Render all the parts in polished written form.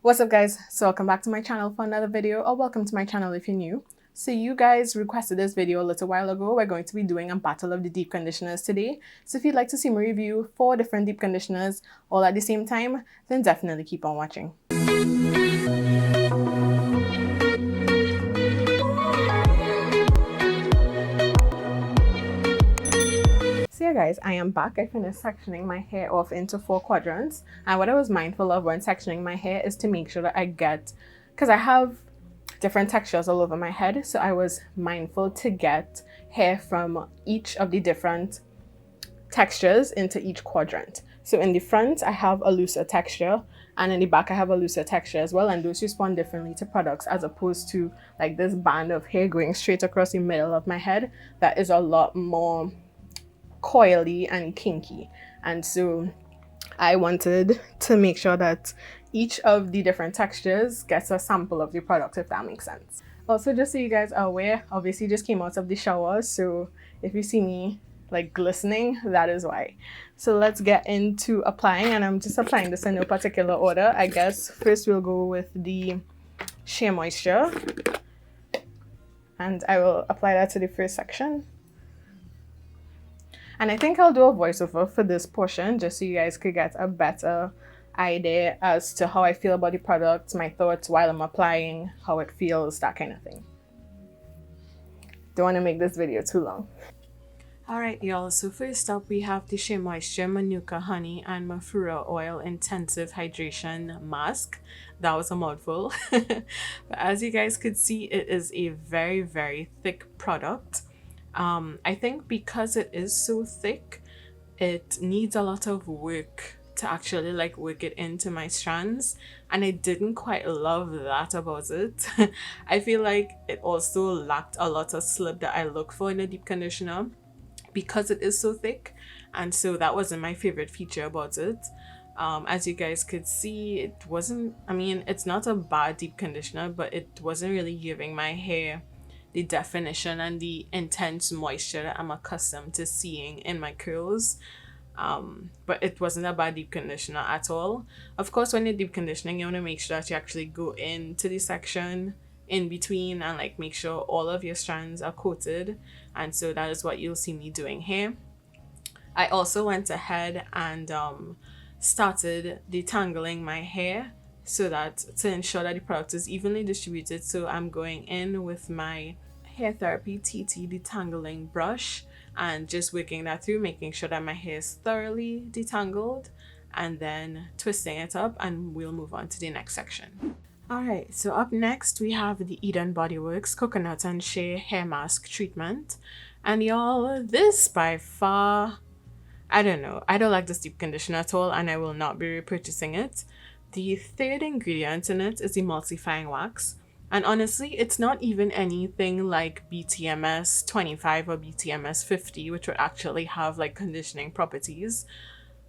What's up guys? So welcome back to my channel for another video, or welcome to my channel if you're new. So you guys requested this video a little while ago. We're going to be doing a battle of the deep conditioners today. So if you'd like to see me review 4 different deep conditioners all at the same time, then definitely keep on watching. So yeah guys, I am back. I finished sectioning my hair off into 4 quadrants, and what I was mindful of when sectioning my hair is to make sure that I get, because I have different textures all over my head, so I was mindful to get hair from each of the different textures into each quadrant. So in the front I have a looser texture, and in the back I have a looser texture as well, and those respond differently to products, as opposed to like this band of hair going straight across the middle of my head that is a lot more coily and kinky. And so I wanted to make sure that each of the different textures gets a sample of the product, if that makes sense. Also, just so you guys are aware, obviously just came out of the shower, so if you see me like glistening, that is why. So let's get into applying, and I'm just applying this in no particular order. I guess first we'll go with the Shea Moisture, and I will apply that to the first section. And I think I'll do a voiceover for this portion just so you guys could get a better idea as to how I feel about the product, my thoughts while I'm applying, how it feels, that kind of thing. Don't want to make this video too long. Alright y'all, so first up we have the Shea Moisture Manuka Honey and Mafura Oil Intensive Hydration Mask. That was a mouthful. But as you guys could see, it is a very, very thick product. I think because it is so thick, it needs a lot of work to actually like work it into my strands, and I didn't quite love that about it. I feel like it also lacked a lot of slip that I look for in a deep conditioner because it is so thick, and so that wasn't my favorite feature about it. As you guys could see, it wasn't, I mean, it's not a bad deep conditioner, but it wasn't really giving my hair the definition and the intense moisture that I'm accustomed to seeing in my curls. But it wasn't a bad deep conditioner at all. Of course, when you're deep conditioning, you want to make sure that you actually go into the section in between and like make sure all of your strands are coated, and so that is what you'll see me doing here. I also went ahead and started detangling my hair so that to ensure that the product is evenly distributed. So I'm going in with my Hair Therapy TT detangling brush and just working that through, making sure that my hair is thoroughly detangled, and then twisting it up, and we'll move on to the next section. Alright, so up next we have the Eden Body Works Coconut and Shea Hair Mask Treatment. And y'all, this by far, I don't know, I don't like this deep conditioner at all, and I will not be repurchasing it. The third ingredient in it is emulsifying wax. And honestly, it's not even anything like BTMS 25 or BTMS 50, which would actually have like conditioning properties.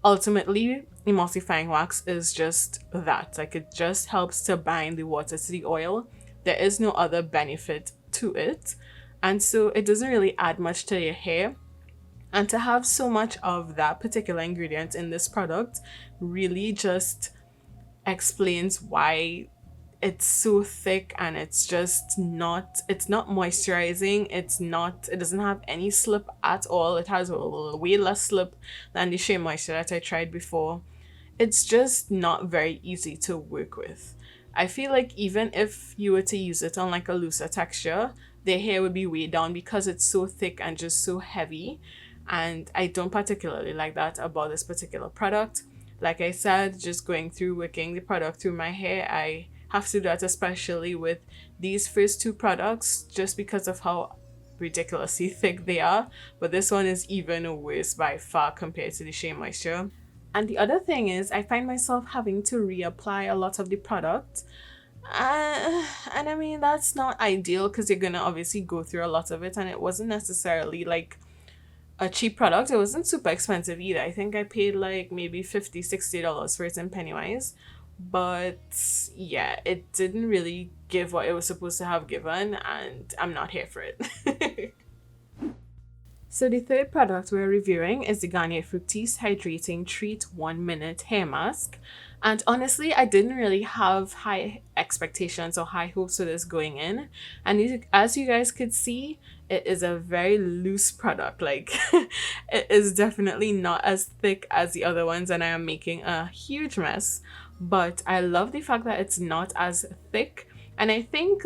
Ultimately, emulsifying wax is just that. Like, it just helps to bind the water to the oil. There is no other benefit to it. And so it doesn't really add much to your hair. And to have so much of that particular ingredient in this product really just explains why it's so thick, and it's just not, it's not moisturizing, it doesn't have any slip at all. It has way less slip than the Shea Moisture that I tried before. It's just not very easy to work with. I feel like even if you were to use it on like a looser texture, the hair would be weighed down because it's so thick and just so heavy, and I don't particularly like that about this particular product. Like I said, just going through working the product through my hair, I have to do that, especially with these first 2 products, just because of how ridiculously thick they are. But this one is even worse by far compared to the Shea Moisture. And the other thing is, I find myself having to reapply a lot of the product, and I mean, that's not ideal because you're gonna obviously go through a lot of it, and it wasn't necessarily like a cheap product. It wasn't super expensive either. I think I paid like maybe $50-$60 for it in Pennywise. But yeah, it didn't really give what it was supposed to have given, and I'm not here for it. So the third product we're reviewing is the Garnier Fructis Hydrating Treat 1 Minute Hair Mask. And honestly, I didn't really have high expectations or high hopes for this going in. And as you guys could see, it is a very loose product. Like, it is definitely not as thick as the other ones, and I am making a huge mess. But I love the fact that it's not as thick. And I think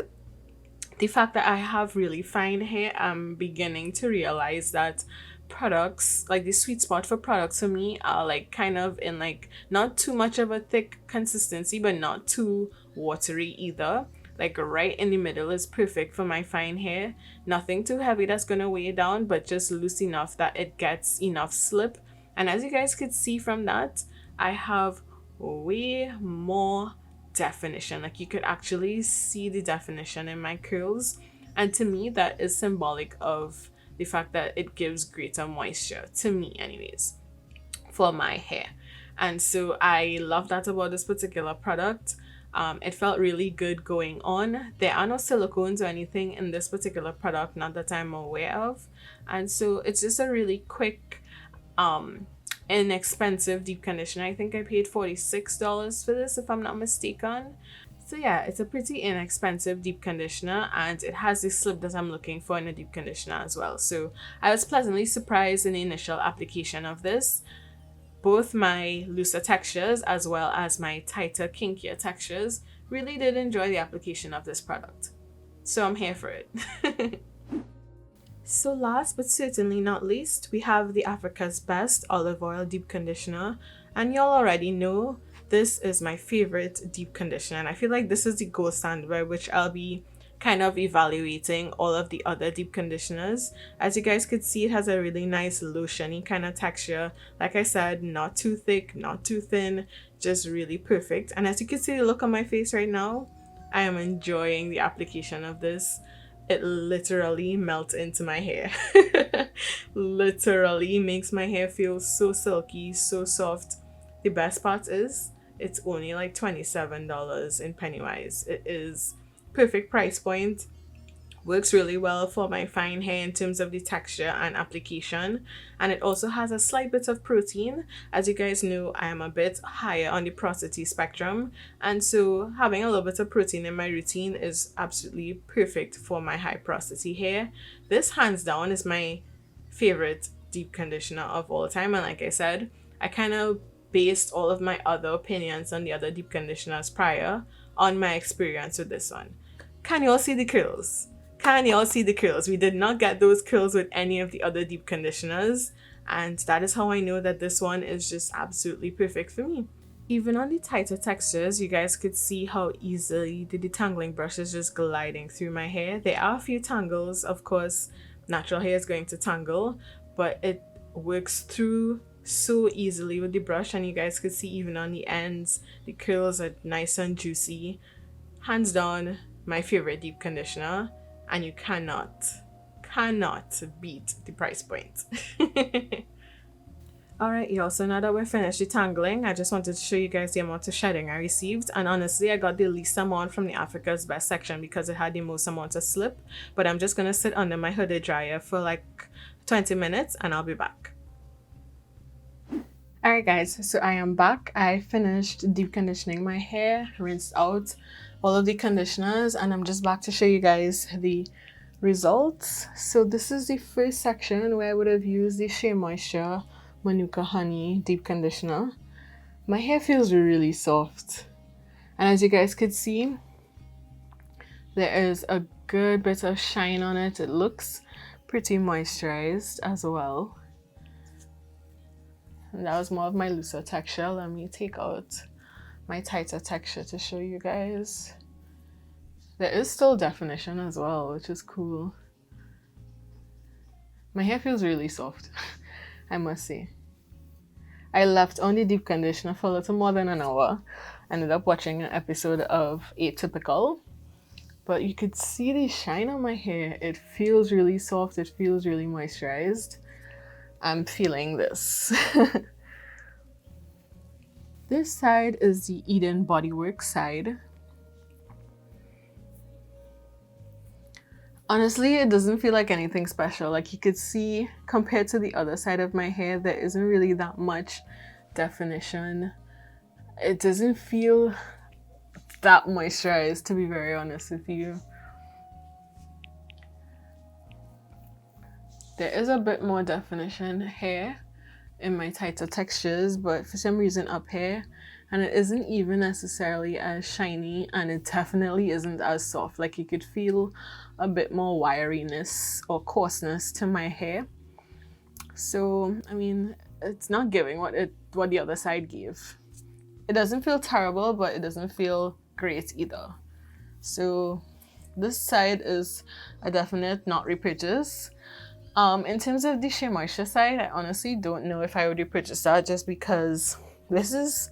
the fact that I have really fine hair, I'm beginning to realize that products, like the sweet spot for products for me, are like kind of in like not too much of a thick consistency, but not too watery either. Like right in the middle is perfect for my fine hair. Nothing too heavy that's gonna weigh it down, but just loose enough that it gets enough slip. And as you guys could see from that, I have way more definition. Like you could actually see the definition in my curls, and to me that is symbolic of the fact that it gives greater moisture, to me anyways, for my hair. And so I love that about this particular product. It felt really good going on. There are no silicones or anything in this particular product, not that I'm aware of, and so it's just a really quick inexpensive deep conditioner. I think I paid $46 for this, if I'm not mistaken. So yeah, it's a pretty inexpensive deep conditioner, and it has the slip that I'm looking for in a deep conditioner as well. So I was pleasantly surprised in the initial application of this. Both my looser textures as well as my tighter, kinkier textures really did enjoy the application of this product. So I'm here for it. So last but certainly not least, we have the Africa's Best Olive Oil Deep Conditioner. And y'all already know this is my favorite deep conditioner. And I feel like this is the gold standard by which I'll be kind of evaluating all of the other deep conditioners. As you guys could see, it has a really nice lotiony kind of texture. Like I said, not too thick, not too thin, just really perfect. And as you can see the look on my face right now, I am enjoying the application of this. It literally melts into my hair. Literally makes my hair feel so silky, so soft. The best part is it's only like $27 in Pennywise. It is perfect price point. Works really well for my fine hair in terms of the texture and application, and it also has a slight bit of protein. As you guys know, I am a bit higher on the porosity spectrum, and so having a little bit of protein in my routine is absolutely perfect for my high porosity hair. This hands down is my favorite deep conditioner of all time, and like I said, I kind of based all of my other opinions on the other deep conditioners prior on my experience with this one. Can you all see the curls? Can y'all see the curls? We did not get those curls with any of the other deep conditioners, and that is how I know that this one is just absolutely perfect for me. Even on the tighter textures, you guys could see how easily the detangling brush is just gliding through my hair. There are a few tangles, of course, natural hair is going to tangle, but it works through so easily with the brush, and you guys could see even on the ends, the curls are nice and juicy. Hands down, my favorite deep conditioner. And you cannot beat the price point. Alright y'all, so now that we're finished detangling, I just wanted to show you guys the amount of shedding I received. And honestly, I got the least amount from the Africa's Best section because it had the most amount of slip. But I'm just going to sit under my hooded dryer for like 20 minutes and I'll be back. Alright guys, so I am back. I finished deep conditioning my hair, rinsed out all of the conditioners, and I'm just back to show you guys the results. So this is the first section where I would have used the Shea Moisture Manuka Honey Deep Conditioner. My hair feels really soft, and as you guys could see, there is a good bit of shine on it. It looks pretty moisturized as well. And that was more of my looser texture. Let me take out my tighter texture to show you guys. There is still definition as well, which is cool. My hair feels really soft, I must say. I left on the deep conditioner for a little more than an hour. I ended up watching an episode of Atypical, but you could see the shine on my hair. It feels really soft, it feels really moisturized. I'm feeling this. This side is the Eden Bodyworks side. Honestly, it doesn't feel like anything special. Like you could see, compared to the other side of my hair, there isn't really that much definition. it doesn't feel that moisturized, to be very honest with you. There is a bit more definition here in my tighter textures, but for some reason up here, and it isn't even necessarily as shiny, and it definitely isn't as soft. Like, you could feel a bit more wiriness or coarseness to my hair. So I mean, it's not giving what the other side gave. It doesn't feel terrible, but it doesn't feel great either. So this side is a definite not repurchase. In terms of the Shea Moisture side, I honestly don't know if I would repurchase that, just because this is,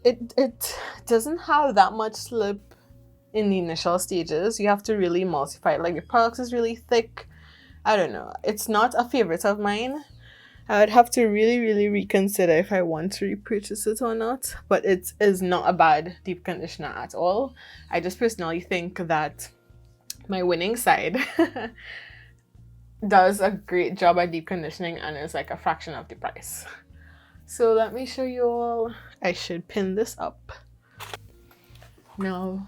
it doesn't have that much slip in the initial stages. You have to really emulsify it. Like, the product is really thick. I don't know. It's not a favorite of mine. I would have to really reconsider if I want to repurchase it or not. But it is not a bad deep conditioner at all. I just personally think that my winning side does a great job at deep conditioning and is like a fraction of the price. So let me show you all. I should pin this up. Now,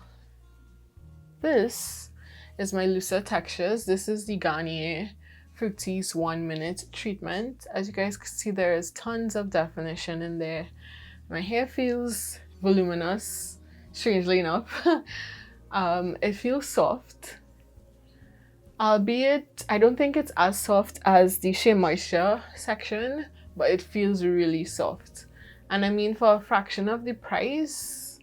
this is my looser textures. This is the Garnier Fructis 1 minute treatment. As you guys can see, there is tons of definition in there. My hair feels voluminous, strangely enough. It feels soft, albeit I don't think it's as soft as the Shea Moisture section, but it feels really soft. And I mean, for a fraction of the price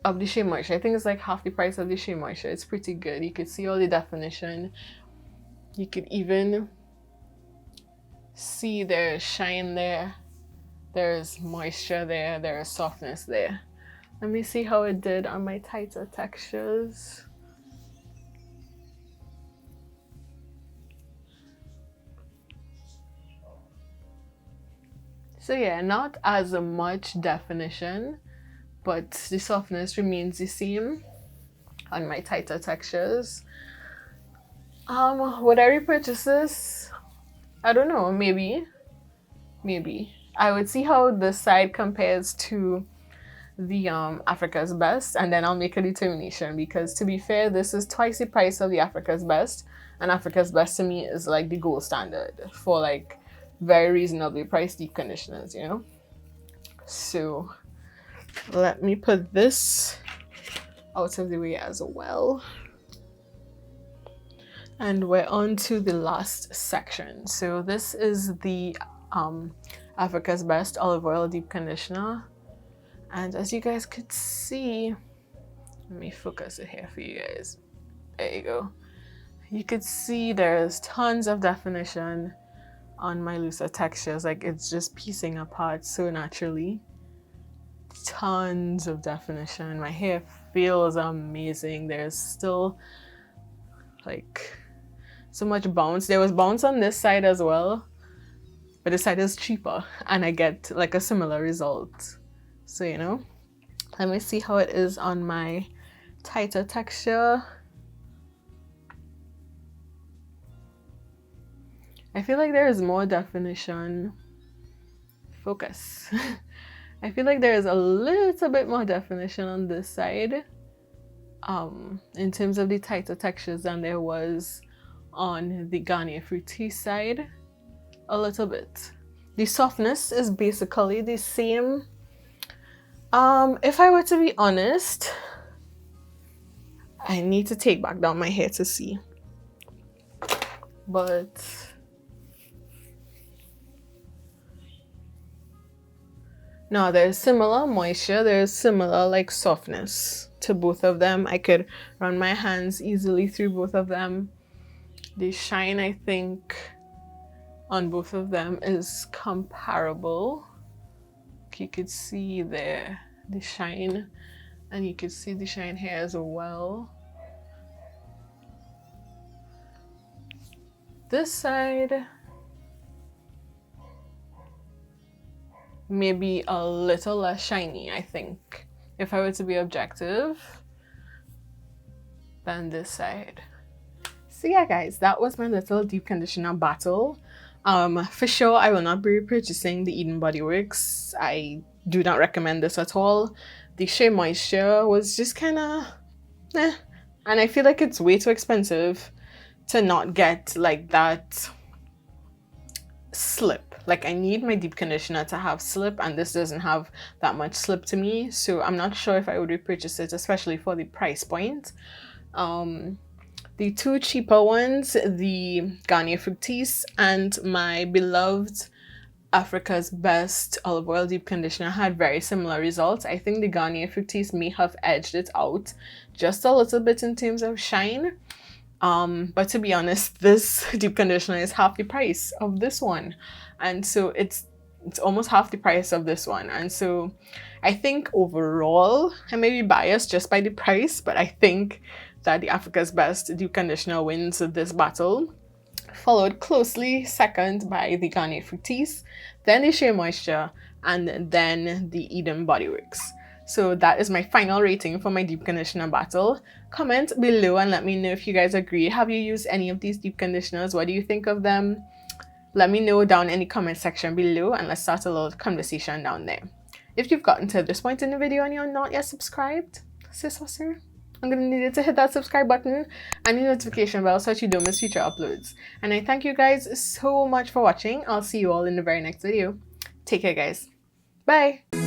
of the Shea Moisture, I think it's like half the price of the Shea Moisture, it's pretty good. You could see all the definition. You could even see there's shine there, there's moisture there, there's softness there. Let me see how it did on my tighter textures. So yeah, not as much definition, but the softness remains the same on my tighter textures. Would I repurchase this? I don't know, maybe. I would see how this side compares to the Africa's Best, and then I'll make a determination, because to be fair, this is twice the price of the Africa's Best, and Africa's Best to me is like the gold standard for like very reasonably priced deep conditioners, you know? So let me put this out of the way as well. And we're on to the last section. So this is the Africa's Best Olive Oil Deep Conditioner. And as you guys could see, let me focus it here for you guys. There you go. You could see there's tons of definition on my looser textures. Like, it's just piecing apart so naturally. Tons of definition. My hair feels amazing. There's still like so much bounce. There was bounce on this side as well, but this side is cheaper and I get like a similar result. So, you know, let me see how it is on my tighter texture. I feel like there is more definition. Focus. I feel like there is a little bit more definition on this side in terms of the tighter textures than there was on the Garnier Fruity side. A little bit. The softness is basically the same. If I were to be honest, I need to take back down my hair to see. But no, there's similar moisture, there's similar like softness to both of them. I could run my hands easily through both of them. The shine, I think, on both of them is comparable. You could see there the shine, and you could see the shine here as well. This side, maybe a little less shiny, I think, if I were to be objective, than this side. So yeah, guys, that was my little deep conditioner battle. For sure, I will not be repurchasing the Eden Body Works. I do not recommend this at all. The Shea Moisture was just kind of eh. And I feel like it's way too expensive to not get like that slip. Like, I need my deep conditioner to have slip, and this doesn't have that much slip to me, so I'm not sure if I would repurchase it, especially for the price point. The two cheaper ones, the Garnier Fructis and my beloved Africa's Best Olive Oil Deep Conditioner, had very similar results. I think the Garnier Fructis may have edged it out just a little bit in terms of shine. But to be honest, this deep conditioner is half the price of this one. And so it's almost half the price of this one. And so I think overall, I may be biased just by the price, but I think that the Africa's Best Deep Conditioner wins this battle. Followed closely second by the Garnier Fructis, then the Shea Moisture, and then the Eden Body Works. So that is my final rating for my deep conditioner battle. Comment below and let me know if you guys agree. Have you used any of these deep conditioners? What do you think of them? Let me know down in the comment section below, and let's start a little conversation down there. If you've gotten to this point in the video and you're not yet subscribed, sis or sir, I'm going to need you to hit that subscribe button and the notification bell so that you don't miss future uploads. And I thank you guys so much for watching. I'll see you all in the very next video. Take care, guys. Bye!